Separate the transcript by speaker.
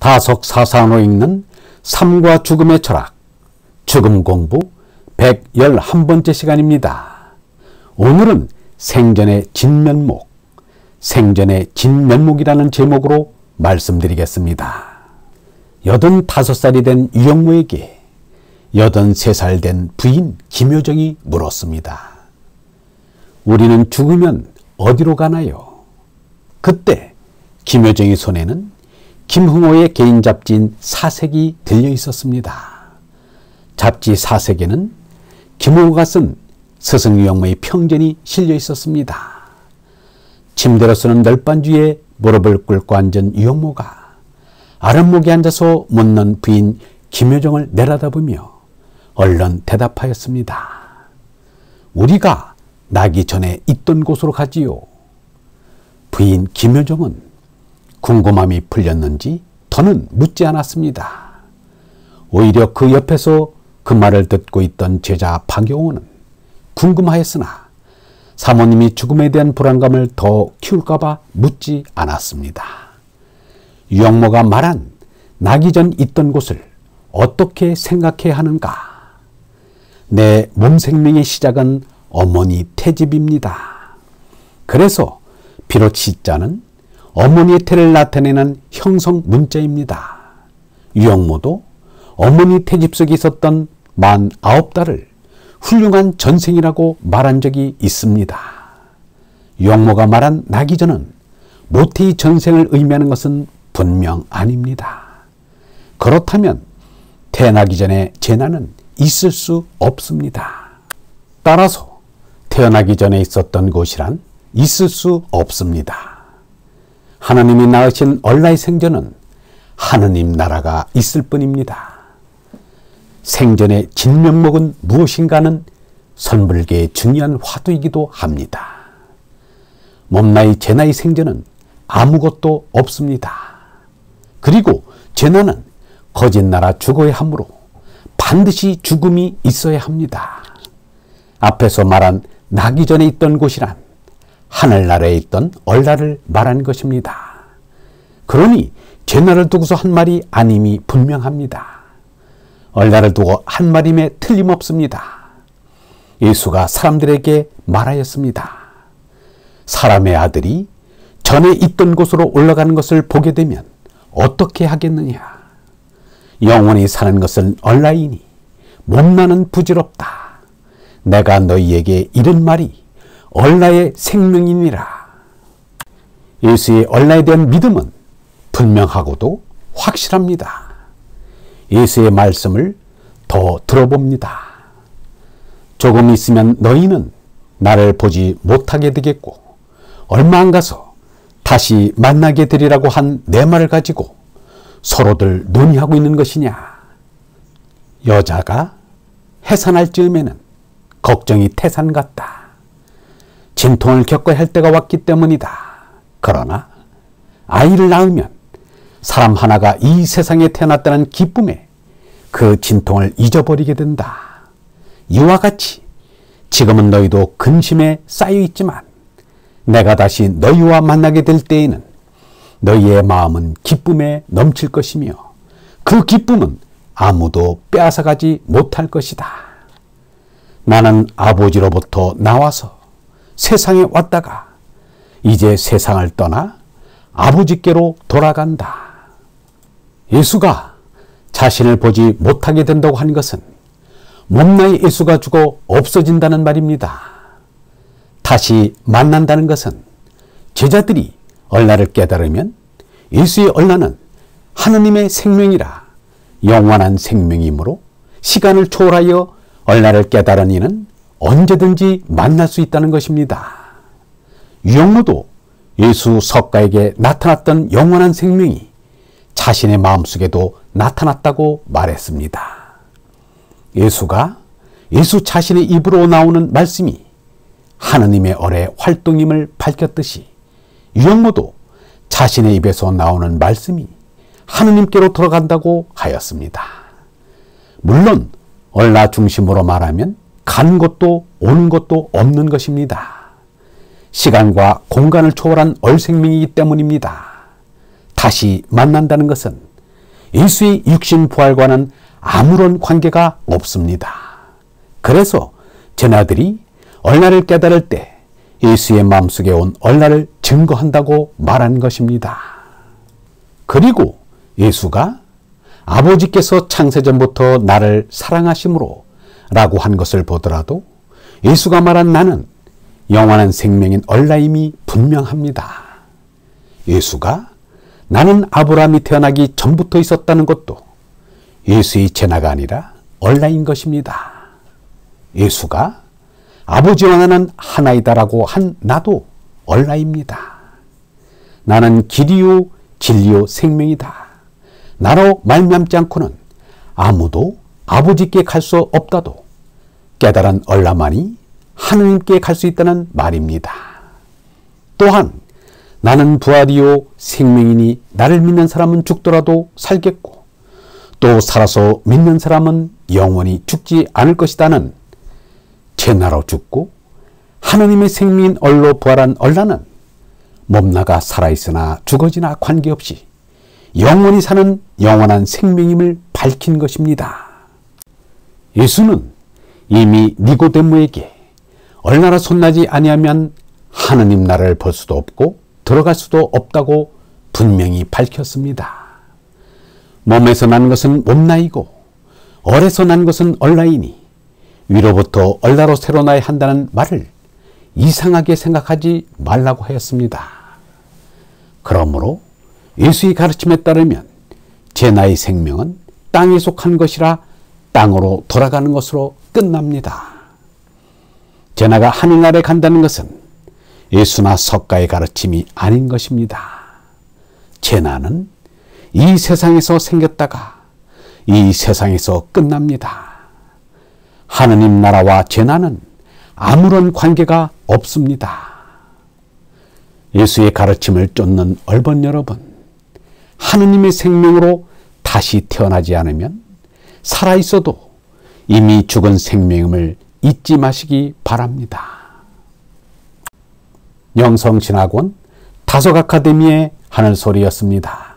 Speaker 1: 다석사상으로 읽는 삶과 죽음의 철학, 죽음 공부 111번째 시간입니다. 오늘은 생전의 진면목, 생전의 진면목이라는 제목으로 말씀드리겠습니다. 85살이 된 유영모에게 83살 된 부인 김효정이 물었습니다. 우리는 죽으면 어디로 가나요? 그때 김효정의 손에는 김흥호의 개인 잡지인 사색이 들려 있었습니다. 잡지 사색에는 김흥호가 쓴 스승 유영모의 평전이 실려 있었습니다. 침대로 쓰는 널빤주에 무릎을 꿇고 앉은 유영모가 아랫목에 앉아서 묻는 부인 김효정을 내려다보며 얼른 대답하였습니다. 우리가 나기 전에 있던 곳으로 가지요. 부인 김효정은 궁금함이 풀렸는지 더는 묻지 않았습니다. 오히려 그 옆에서 그 말을 듣고 있던 제자 박영호는 궁금하였으나 사모님이 죽음에 대한 불안감을 더 키울까봐 묻지 않았습니다. 유영모가 말한 나기 전 있던 곳을 어떻게 생각해야 하는가? 내 몸 생명의 시작은 어머니 태집입니다. 그래서 비록 시자는 어머니의 태를 나타내는 형성 문자입니다. 유영모도 어머니 태집 속에 있었던 49달을 훌륭한 전생이라고 말한 적이 있습니다. 유영모가 말한 나기 전은 모태의 전생을 의미하는 것은 분명 아닙니다. 그렇다면 태어나기 전에 재난은 있을 수 없습니다. 따라서 태어나기 전에 있었던 곳이란 있을 수 없습니다. 하나님이 낳으신 얼라의 생전은 하느님 나라가 있을 뿐입니다. 생전의 진면목은 무엇인가는 선불계의 중요한 화두이기도 합니다. 몸나이 제나이 생전은 아무것도 없습니다. 그리고 재난은 거짓나라 죽어야 하므로 반드시 죽음이 있어야 합니다. 앞에서 말한 나기 전에 있던 곳이란 하늘나라에 있던 얼라를 말하는 것입니다. 그러니 재난을 두고서 한 말이 아님이 분명합니다. 얼라를 두고 한 말임에 틀림없습니다. 예수가 사람들에게 말하였습니다. 사람의 아들이 전에 있던 곳으로 올라가는 것을 보게 되면 어떻게 하겠느냐? 영원히 사는 것은 얼라이니 몸나는 부질없다. 내가 너희에게 이른 말이 얼라의 생명이니라. 예수의 얼라에 대한 믿음은 분명하고도 확실합니다. 예수의 말씀을 더 들어봅니다. 조금 있으면 너희는 나를 보지 못하게 되겠고 얼마 안 가서 다시 만나게 되리라고 한 내 말을 가지고 서로들 논의하고 있는 것이냐. 여자가 해산할 즈음에는 걱정이 태산 같다. 진통을 겪어야 할 때가 왔기 때문이다. 그러나 아이를 낳으면 사람 하나가 이 세상에 태어났다는 기쁨에 그 진통을 잊어버리게 된다. 이와 같이 지금은 너희도 근심에 쌓여 있지만 내가 다시 너희와 만나게 될 때에는 너희의 마음은 기쁨에 넘칠 것이며 그 기쁨은 아무도 빼앗아가지 못할 것이다. 나는 아버지로부터 나와서 세상에 왔다가 이제 세상을 떠나 아버지께로 돌아간다. 예수가 자신을 보지 못하게 된다고 하는 것은 몸나이 예수가 죽어 없어진다는 말입니다. 다시 만난다는 것은 제자들이 얼라를 깨달으면 예수의 얼라는 하느님의 생명이라 영원한 생명이므로 시간을 초월하여 얼라를 깨달은 이는 언제든지 만날 수 있다는 것입니다. 유영모도 예수 석가에게 나타났던 영원한 생명이 자신의 마음속에도 나타났다고 말했습니다. 예수가 예수 자신의 입으로 나오는 말씀이 하느님의 얼의 활동임을 밝혔듯이 유영모도 자신의 입에서 나오는 말씀이 하느님께로 들어간다고 하였습니다. 물론 얼라 중심으로 말하면 가는 것도 오는 것도 없는 것입니다. 시간과 공간을 초월한 얼생명이기 때문입니다. 다시 만난다는 것은 예수의 육신 부활과는 아무런 관계가 없습니다. 그래서 제자들이 얼라를 깨달을 때 예수의 마음속에 온 얼라를 증거한다고 말한 것입니다. 그리고 예수가 아버지께서 창세전부터 나를 사랑하심으로 라고 한 것을 보더라도 예수가 말한 나는 영원한 생명인 얼라임이 분명합니다. 예수가 나는 아브라함이 태어나기 전부터 있었다는 것도 예수의 제나가 아니라 얼라인 것입니다. 예수가 아버지와 나는 하나이다라고 한 나도 얼라입니다. 나는 길이요 진리요 생명이다. 나로 말미암지 않고는 아무도 아버지께 갈 수 없다도 깨달은 얼라만이 하느님께 갈 수 있다는 말입니다. 또한 나는 부활이요 생명이니 나를 믿는 사람은 죽더라도 살겠고 또 살아서 믿는 사람은 영원히 죽지 않을 것이다는 제나로 죽고 하느님의 생명인 얼로 부활한 얼라는 몸나가 살아있으나 죽어지나 관계없이 영원히 사는 영원한 생명임을 밝힌 것입니다. 예수는 이미 니고데모에게 얼나라 손나지 아니하면 하느님 나라를 볼 수도 없고 들어갈 수도 없다고 분명히 밝혔습니다. 몸에서 난 것은 몸나이고 얼에서 난 것은 얼라이니 위로부터 얼라로 새로 나야 한다는 말을 이상하게 생각하지 말라고 하였습니다. 그러므로 예수의 가르침에 따르면 제 나의 생명은 땅에 속한 것이라 땅으로 돌아가는 것으로 끝납니다. 제 나가 하늘나라에 간다는 것은 예수나 석가의 가르침이 아닌 것입니다. 제 나는 이 세상에서 생겼다가 이 세상에서 끝납니다. 하느님 나라와 제 나는 아무런 관계가 없습니다. 예수의 가르침을 쫓는 얼번 여러분, 하느님의 생명으로 다시 태어나지 않으면 살아있어도 이미 죽은 생명임을 잊지 마시기 바랍니다. 영성신학원 다속아카데미의 하늘소리였습니다.